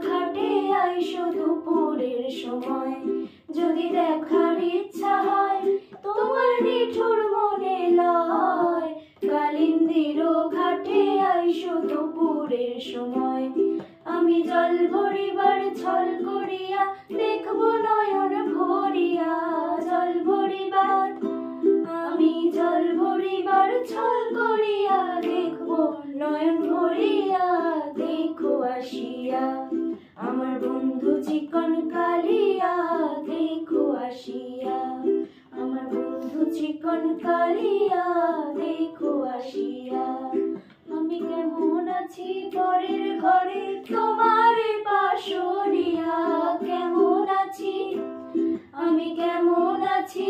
ঘাটে আইসো দুপুরের সময়, যদি দেখার ইচ্ছা হয় তোমার নিঠুর মনে লয়। কালিন্দির ঘাটে আইসো দুপুরের সময়, আমি জল ভরিবার ছল করিয়া দেখব নয়ন ভরিয়া। জল ভরিবার আমি জল ভরিবার ছল করিয়া দেখব নয়ন ভরিয়া। দেখো আসিয়া আমার বন্ধু চিকন কালিয়া, দেখো আসিয়া আমার বন্ধু চিকন কালিয়া, দেখো আসিয়া। আমি কেমন আছি পরের ঘরে তোমার পাশরিয়া, কেমন আছি আমি কেমন আছি।